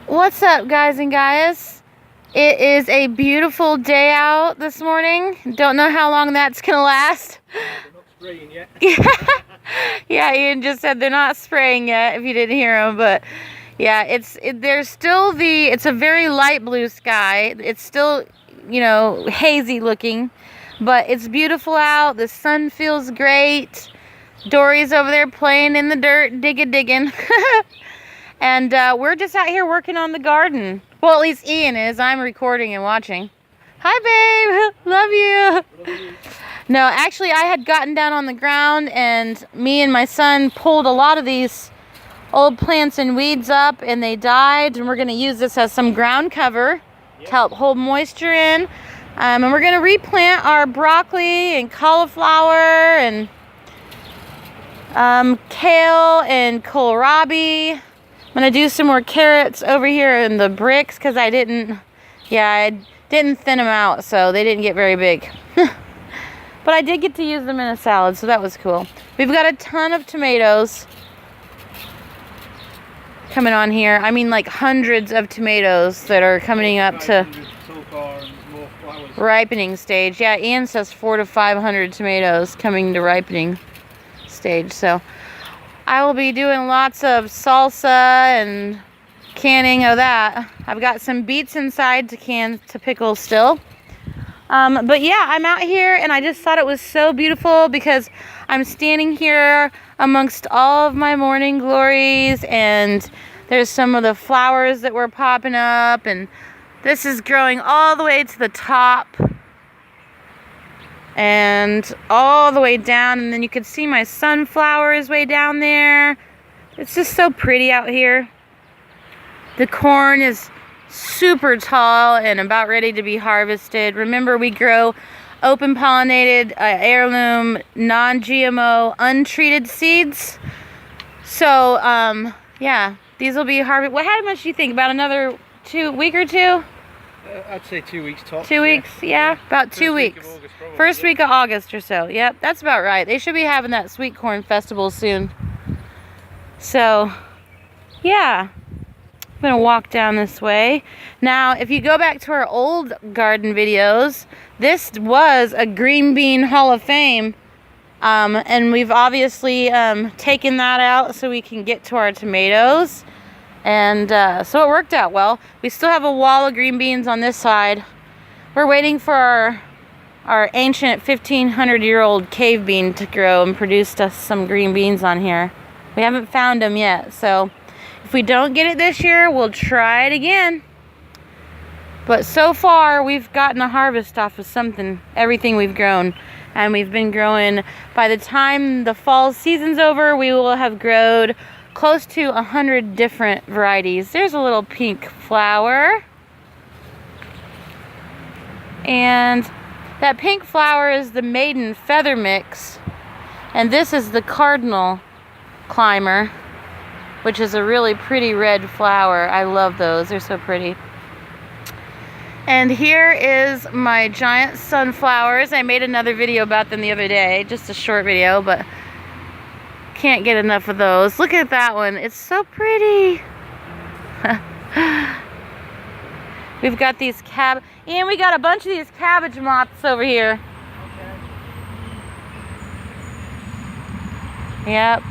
What's up, guys and guys? It is a beautiful day out this morning. Don't know how long that's gonna last. They're not spraying yet. Yeah, Ian just said they're not spraying yet, if you didn't hear him, but yeah, there's still it's a very light blue sky. It's still, hazy looking, but it's beautiful out. The sun feels great. Dory's over there playing in the dirt, digging. And we're just out here working on the garden. Well, at least Ian is. I'm recording and watching. Hi, babe. Love you. No, actually, I had gotten down on the ground, and me and my son pulled a lot of these old plants and weeds up, and they died. And we're going to use this as some ground cover to help hold moisture in. And we're going to replant our broccoli and cauliflower and kale and kohlrabi. I'm going to do some more carrots over here in the bricks because I didn't thin them out, so they didn't get very big. But I did get to use them in a salad, so that was cool. We've got a ton of tomatoes coming on here. I mean, like hundreds of tomatoes that are coming up to ripening stage. Yeah, Ian says 400 to 500 tomatoes coming to ripening stage, so I will be doing lots of salsa and canning of that. I've got some beets inside to can to pickle still. But yeah, I'm out here and I just thought it was so beautiful because I'm standing here amongst all of my morning glories, and there's some of the flowers that were popping up, and this is growing all the way to the top and all the way down, and then you can see my sunflowers way down there. It's just so pretty out here. The corn is super tall and about ready to be harvested. Remember, we grow open pollinated, heirloom, non-GMO, untreated seeds. So yeah, these will be harvested. Well, how much do you think? About another week or two? I'd say 2 weeks tops. 2 weeks, yeah, about 2 weeks. First week of August or so. Yep, that's about right. They should be having that sweet corn festival soon. So, yeah. I'm going to walk down this way. Now, if you go back to our old garden videos, this was a green bean hall of fame. And we've obviously taken that out so we can get to our tomatoes. And so it worked out well. We still have a wall of green beans on this side. We're waiting for our ancient 1,500-year-old cave bean to grow and produce us some green beans on here. We haven't found them yet, so if we don't get it this year, we'll try it again. But so far, we've gotten a harvest off of everything we've grown. And we've been growing, by the time the fall season's over, we will have grown close to 100 different varieties. There's a little pink flower. And that pink flower is the maiden feather mix. And this is the cardinal climber, which is a really pretty red flower. I love those. They're so pretty. And here is my giant sunflowers. I made another video about them the other day. Just a short video, but can't get enough of those. Look at that one. It's so pretty. We've got these and we got a bunch of these cabbage moths over here. Okay. Yep.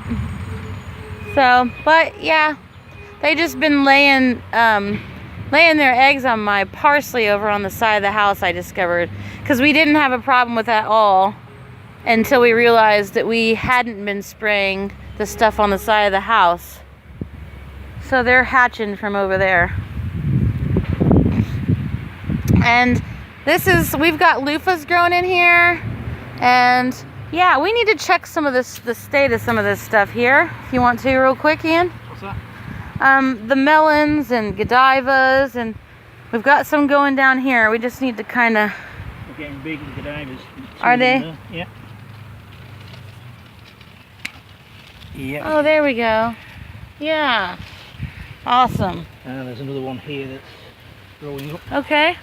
So, but yeah, they just been laying their eggs on my parsley over on the side of the house, I discovered, because we didn't have a problem with that at all until we realized that we hadn't been spraying the stuff on the side of the house. So they're hatching from over there. And we've got loofahs growing in here, and yeah, we need to check the state of some of this stuff here, if you want to, real quick, Ian. What's that? The melons and godivas, and we've got some going down here. We just need to kind of... They're getting big, the godivas. Are they? Yeah. Yeah. Oh, there we go. Yeah. Awesome. And there's another one here that's growing up. Okay.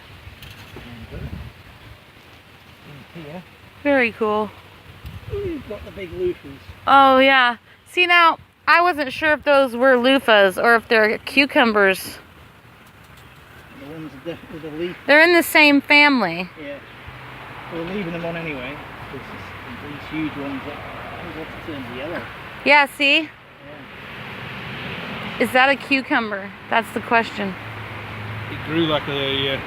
And here. Very cool. We've got the big loofahs. Oh, yeah. See, now, I wasn't sure if those were loofahs or if they're cucumbers. ones are definitely the leaf. They're in the same family. Yeah. We're leaving them on anyway. These huge ones that what turns yellow. Yeah, see? Yeah. Is that a cucumber? That's the question. It grew like a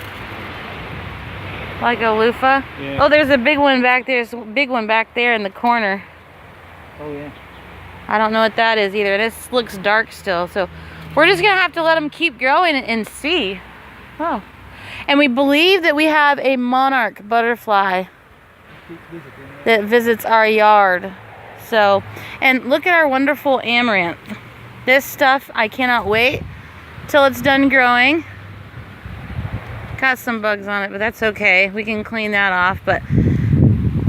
Like a loofah? Yeah. Oh, there's a big one back there. There's a big one back there in the corner. Oh yeah. I don't know what that is either. This looks dark still, so we're just gonna have to let them keep growing and see. Oh. And we believe that we have a monarch butterfly that visits our yard. So, and look at our wonderful amaranth. This stuff, I cannot wait till it's done growing. Got some bugs on it, but that's okay. We can clean that off, but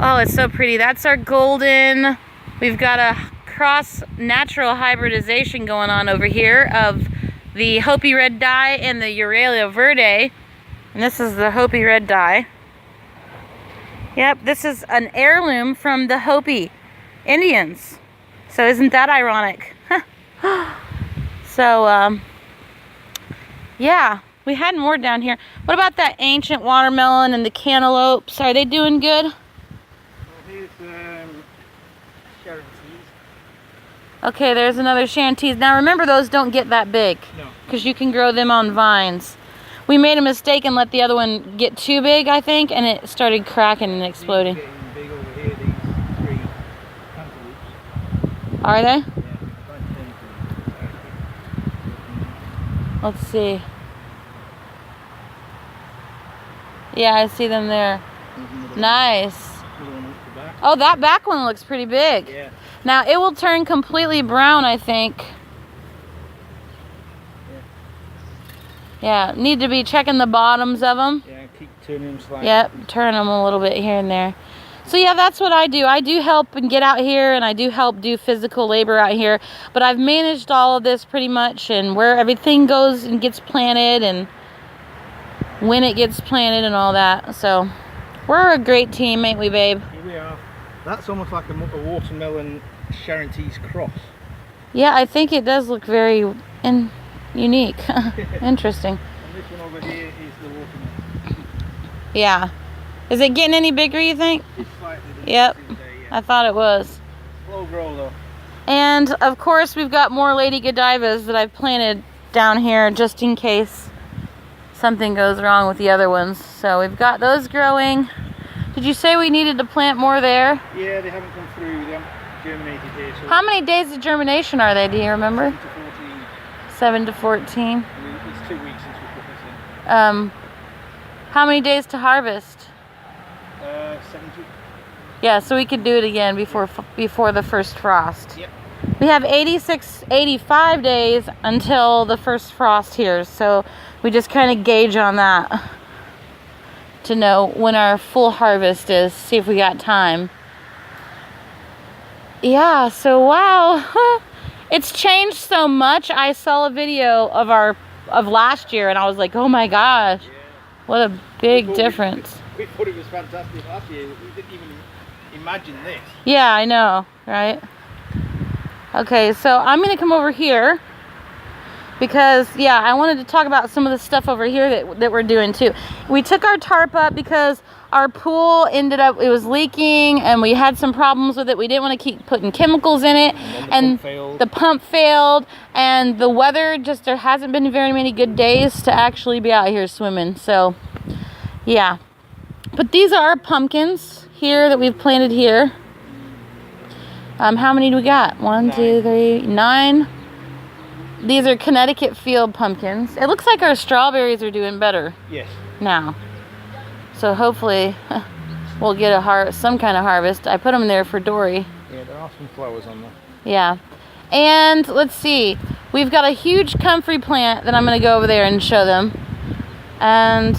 oh, it's so pretty. That's our golden. We've got a cross natural hybridization going on over here of the Hopi red dye and the Aurelia verde. And this is the Hopi red dye. Yep, this is an heirloom from the Hopi Indians. So isn't that ironic? So, yeah, we had more down here. What about that ancient watermelon and the cantaloupes? Are they doing good? Well, here's Sharon teas. Okay, there's another Shanties. Now remember, those don't get that big. No. Because you can grow them on vines. We made a mistake and let the other one get too big, I think, and it started cracking and exploding. These are getting big over here, these 3 cantaloupes. Are they? Yeah, Let's see. Yeah, I see them there. Nice. Oh, that back one looks pretty big. Yeah. Now, it will turn completely brown, I think. Yeah, need to be checking the bottoms of them. Yeah, keep turning them slightly. Yep, turn them a little bit here and there. So yeah, that's what I do. I do help and get out here, and I do help do physical labor out here. But I've managed all of this pretty much, and where everything goes and gets planted, and when it gets planted and all that. So we're a great team, ain't we, babe? Here we are. That's almost like a watermelon Sharon teas cross. Yeah, I think it does look very unique. Interesting. And this one over here is the watermelon. Yeah. Is it getting any bigger, you think? It's slightly different. Yep. Today, yeah. I thought it was. Slow grow though. And of course, we've got more Lady Godivas that I've planted down here just in case something goes wrong with the other ones. So we've got those growing. Did you say we needed to plant more there? Yeah, they haven't come through. They haven't germinated here. So How many days of germination are they? Do you remember? 7 to 14. 7 to 14. It's 2 weeks since we put this in. How many days to harvest? 70. Yeah, so we could do it again before the first frost. Yep. We have 85 days until the first frost here, so we just kind of gauge on that to know when our full harvest is, see if we got time. Yeah, so wow, it's changed so much. I saw a video of last year and I was like, oh my gosh, what a big difference. We thought it was fantastic last year. We didn't even imagine this. Yeah, I know, right? Okay, so I'm gonna come over here because, yeah, I wanted to talk about some of the stuff over here that we're doing too. We took our tarp up because our pool it was leaking and we had some problems with it. We didn't want to keep putting chemicals in it, and the pump failed, and the weather just, there hasn't been very many good days to actually be out here swimming. So yeah, but these are our pumpkins here that we've planted here. How many do we got? 1, 2, 3, 9. These are Connecticut field pumpkins. It looks like our strawberries are doing better. Yes. Now. So hopefully we'll get some kind of harvest. I put them there for Dory. Yeah, there are some flowers on there. Yeah. And let's see. We've got a huge comfrey plant that I'm going to go over there and show them. And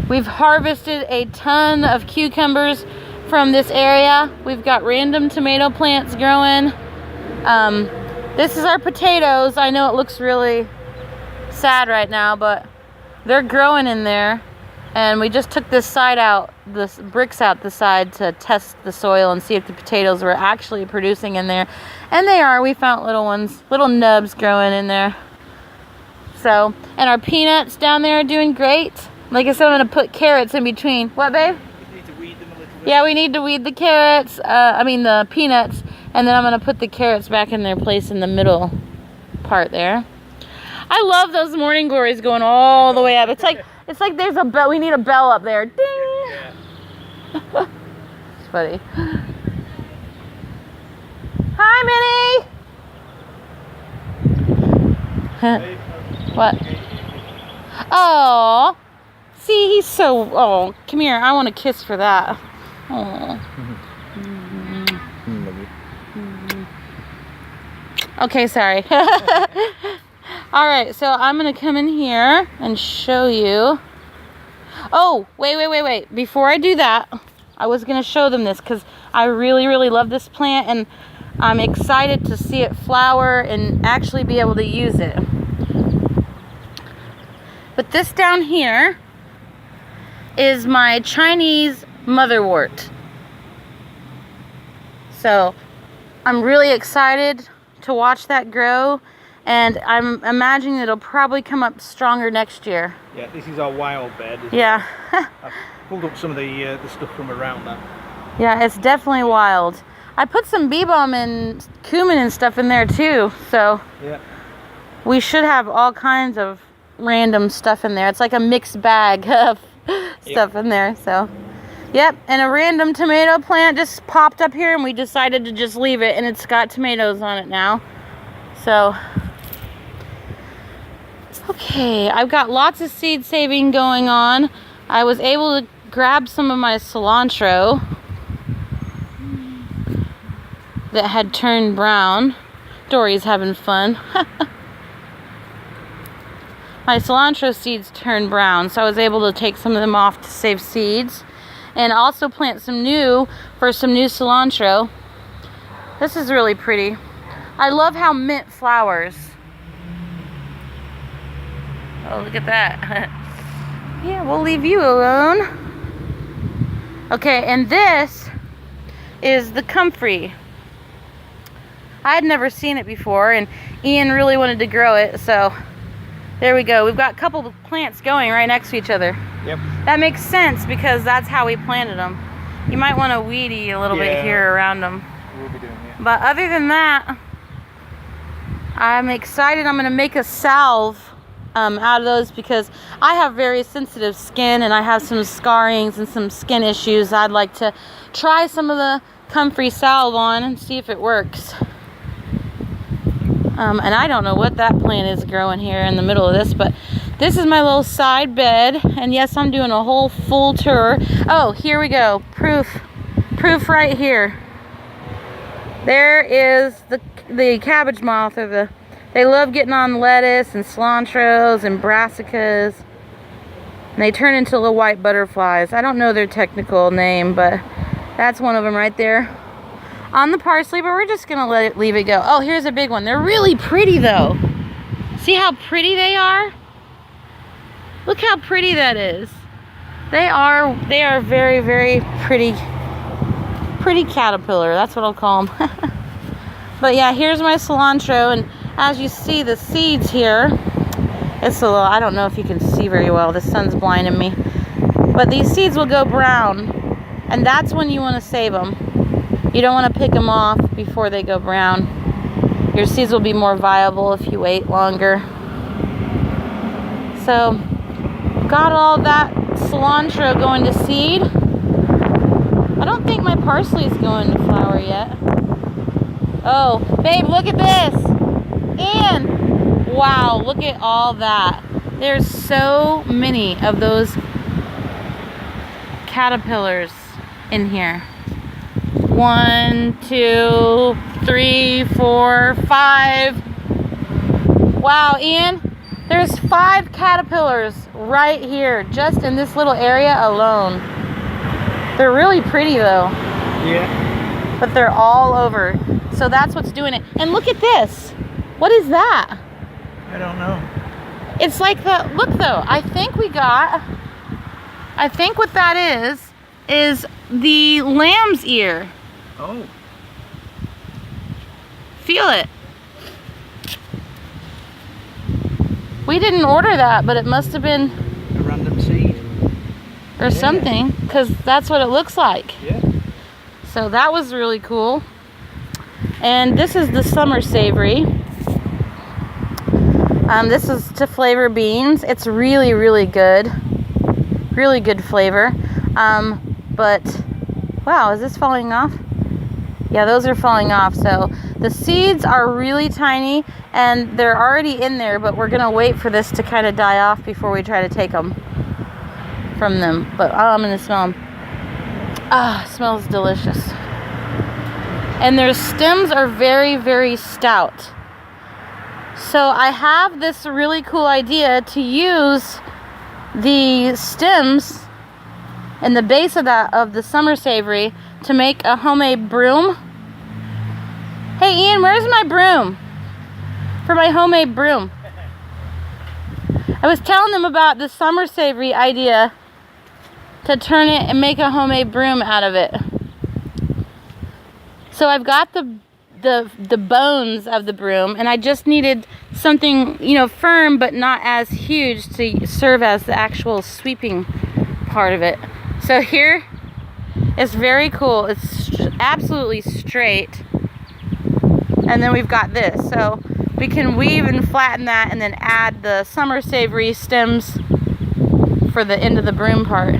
we've harvested a ton of cucumbers from this area. We've got random tomato plants growing. This is our potatoes. I know it looks really sad right now, but they're growing in there. And we just took this bricks out the side to test the soil and see if the potatoes were actually producing in there. And they are. We found little nubs growing in there. So, and our peanuts down there are doing great. Like I said, I'm gonna put carrots in between. What, babe? You need to weed them a little bit. Yeah, we need to weed the carrots. I mean the peanuts, and then I'm gonna put the carrots back in their place in the middle part there. I love those morning glories going all the way up. It's like there's a bell. We need a bell up there. Ding. Yeah. It's funny. Hi, Minnie. What? Oh, see, he's so. Oh, come here. I want a kiss for that. Oh. Okay, sorry. All right, so I'm gonna come in here and show you. Oh, wait. Before I do that, I was gonna show them this because I really, really love this plant and I'm excited to see it flower and actually be able to use it. But this down here is my Chinese motherwort. So I'm really excited to watch that grow, and I'm imagining it'll probably come up stronger next year. Yeah, this is our wild bed. Yeah. I've pulled up some of the stuff from around that. Yeah, it's definitely wild. I put some bee balm and cumin and stuff in there too, so yeah, we should have all kinds of random stuff in there. It's like a mixed bag of stuff in there. So yep, and a random tomato plant just popped up here and we decided to just leave it, and it's got tomatoes on it now. So okay, I've got lots of seed saving going on. I was able to grab some of my cilantro that had turned brown. Dory's having fun. My cilantro seeds turned brown, so I was able to take some of them off to save seeds and also plant some new for some new cilantro. This is really pretty. I love how mint flowers. Oh, look at that. Yeah, we'll leave you alone. Okay, and this is the comfrey. I had never seen it before, and Ian really wanted to grow it, so there we go. We've got a couple of plants going right next to each other. Yep. That makes sense because that's how we planted them. You might want to weedy a little bit here around them. We'll be doing it. But other than that, I'm excited. I'm going to make a salve out of those because I have very sensitive skin and I have some scarrings and some skin issues. I'd like to try some of the comfrey salve on and see if it works. And I don't know what that plant is growing here in the middle of this, but this is my little side bed. And yes, I'm doing a whole full tour. Oh, here we go. Proof right here. There is the cabbage moth, or they love getting on lettuce and cilantros and brassicas. And they turn into little white butterflies. I don't know their technical name, but that's one of them right there. On the parsley, but we're just gonna leave it go. Oh, here's a big one. They're really pretty though. See how pretty they are? Look how pretty that is. They are very, very pretty caterpillar. That's what I'll call them. But yeah, here's my cilantro, and as you see the seeds here, it's a little, I don't know if you can see very well. The sun's blinding me. But these seeds will go brown, and that's when you want to save them. You don't want to pick them off before they go brown. Your seeds will be more viable if you wait longer. So, got all that cilantro going to seed. I don't think my parsley is going to flower yet. Oh, babe, look at this. And, wow, look at all that. There's so many of those caterpillars in here. 1, 2, 3, 4, 5. Wow, Ian, there's 5 caterpillars right here, just in this little area alone. They're really pretty though. Yeah. But they're all over. So that's what's doing it. And look at this. What is that? I don't know. It's like the, look though, I think what that is the lamb's ear. Oh. Feel it. We didn't order that, but it must have been A random seed. or something, because that's what it looks like. Yeah. So that was really cool. And this is the summer savory. This is to flavor beans. It's really, really good. Really good flavor. But, wow, is this falling off? Yeah, those are falling off. So the seeds are really tiny and they're already in there, but we're gonna wait for this to kind of die off before we try to take them from them. But I'm gonna smell them. Ah, smells delicious. And their stems are very, very stout. So I have this really cool idea to use the stems and the base of the summer savory to make a homemade broom. Hey Ian, where's my broom? For my homemade broom. I was telling them about the summer savory idea to turn it and make a homemade broom out of it. So I've got the bones of the broom, and I just needed something, you know, firm but not as huge to serve as the actual sweeping part of it. So here, it's very cool. It's absolutely straight. And then we've got this. So we can weave and flatten that and then add the summer savory stems for the end of the broom part.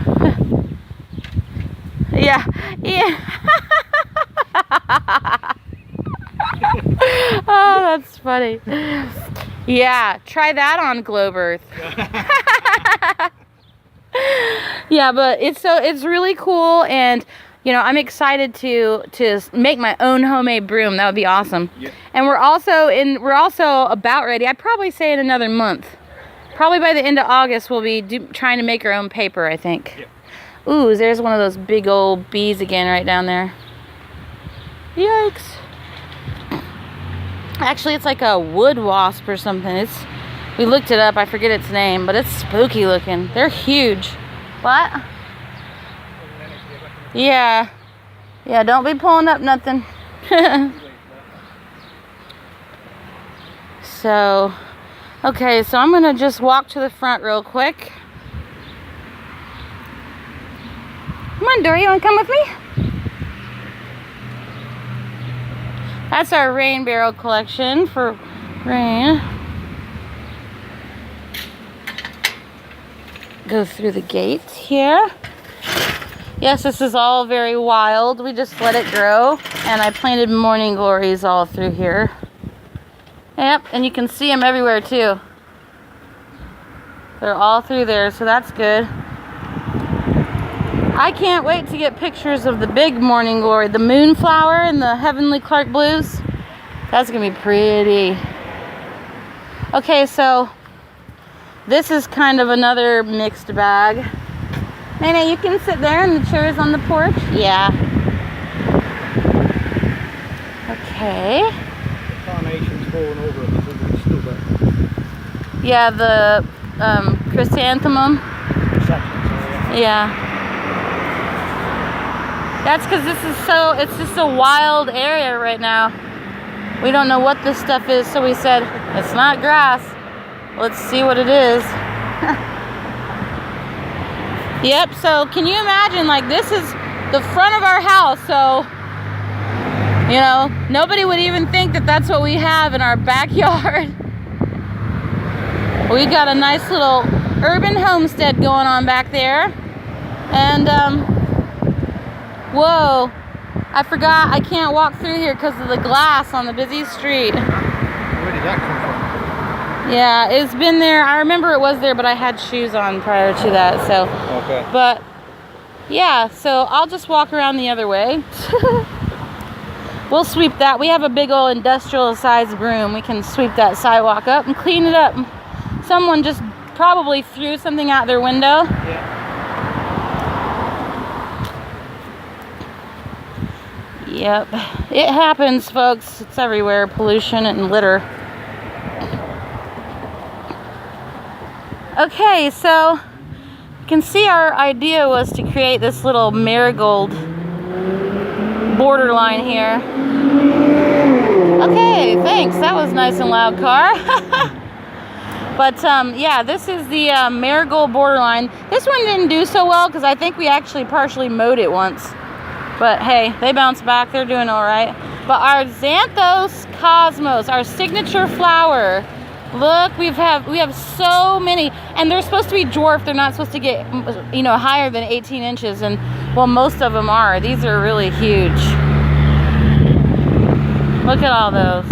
Yeah. Oh, that's funny. Yeah, try that on Globe Earth. Yeah, but it's really cool, and you know, I'm excited to make my own homemade broom. That would be awesome. Yeah. And we're also about ready. I'd probably say in another month. Probably by the end of August we'll be trying to make our own paper, I think. Yeah. Ooh, there's one of those big old bees again right down there. Yikes. Actually, it's like a wood wasp or something. We looked it up. I forget its name, but it's spooky looking. They're huge. What? Yeah. Yeah, don't be pulling up nothing. So, okay, so I'm going to just walk to the front real quick. Come on, Dory, you want to come with me? That's our rain barrel collection for rain. Go through the gates here. Yes, this is all very wild. We just let it grow. And I planted morning glories all through here. Yep, and you can see them everywhere too. They're all through there, so that's good. I can't wait to get pictures of the big morning glory, the moonflower and the heavenly Clark blues. That's gonna be pretty. Okay, so this is kind of another mixed bag. Nene, you can sit there and the chair's on the porch. Yeah. Okay. The carnation's fallen over a little, but it's still there. Yeah, the chrysanthemum. Yeah. That's because it's just a wild area right now. We don't know what this stuff is, so we said, it's not grass. Let's see what it is. Yep, so can you imagine, like, this is the front of our house, so, you know, nobody would even think that that's what we have in our backyard. We got a nice little urban homestead going on back there. And, whoa, I forgot I can't walk through here because of the glass on the busy street. Where did that come from? Yeah, it's been there. I remember it was there, but I had shoes on prior to that, so. Okay. But, yeah, so I'll just walk around the other way. We'll sweep that. We have a big old industrial-sized broom. We can sweep that sidewalk up and clean it up. Someone just probably threw something out their window. Yeah. Yep, it happens, folks. It's everywhere, pollution and litter. Okay, so you can see our idea was to create this little marigold borderline here. Okay, thanks. That was nice and loud, car. But yeah, this is the marigold borderline. This one didn't do so well because I think we actually partially mowed it once. But hey, they bounce back. They're doing all right. But our Xanthos Cosmos, our signature flower. Look, we have so many, and they're supposed to be dwarfed. They're not supposed to get, you know, higher than 18 inches, and well, most of them are. These are really huge. Look at all those.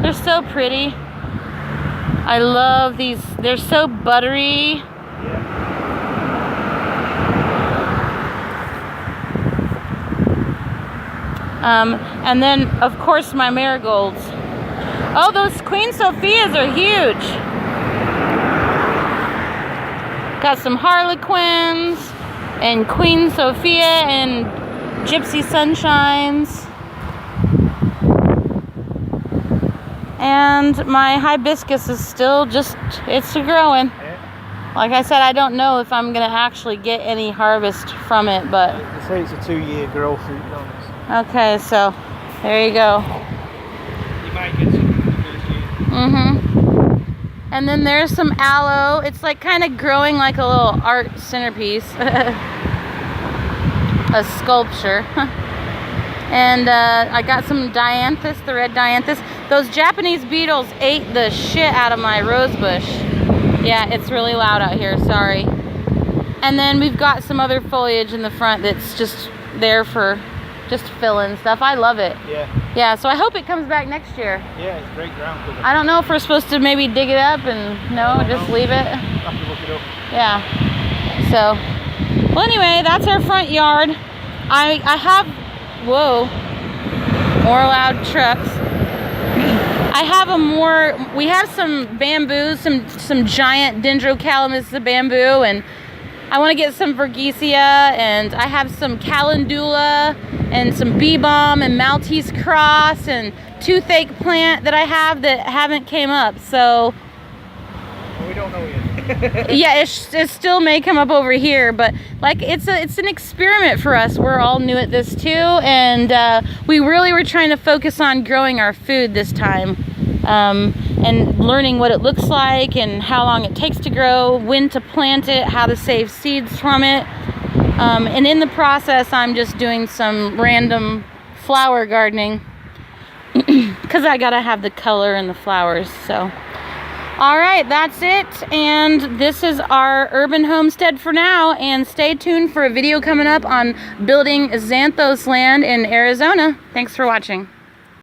They're so pretty. I love these. They're so buttery. And then, of course, my marigolds. Oh, those Queen Sophias are huge. Got some Harlequins and Queen Sophia and Gypsy Sunshines. And my hibiscus is still just, it's growing. Like I said, I don't know if I'm going to actually get any harvest from it, but... They say it's a 2-year growth fruit, don't it? Okay, so there you go. You might get some. And then there's some aloe. It's like kind of growing like a little art centerpiece. A sculpture. And I got some dianthus, the red dianthus. Those Japanese beetles ate the shit out of my rose bush. Yeah, it's really loud out here, sorry. And then we've got some other foliage in the front that's just there for just fill-in stuff. I love it. Yeah. Yeah, so I hope it comes back next year. Yeah, it's great ground cover. I don't know if we're supposed to maybe dig it up and just leave it. I'll have to look it up. Yeah. So, well, anyway, that's our front yard. I have, whoa, more loud trucks. I have we have some bamboo, some giant Dendrocalamus bamboo, and I want to get some Vergesia, and I have some Calendula and some bee balm and Maltese cross and toothache plant that I have that haven't came up. So well, we don't know yet. yeah, it still may come up over here, but like it's an experiment for us. We're all new at this too, and we really were trying to focus on growing our food this time. And learning what it looks like and how long it takes to grow, when to plant it, how to save seeds from it. And in the process, I'm just doing some random flower gardening because I gotta have the color and the flowers. So, all right, that's it. And this is our urban homestead for now. And stay tuned for a video coming up on building Xanthos land in Arizona. Thanks for watching.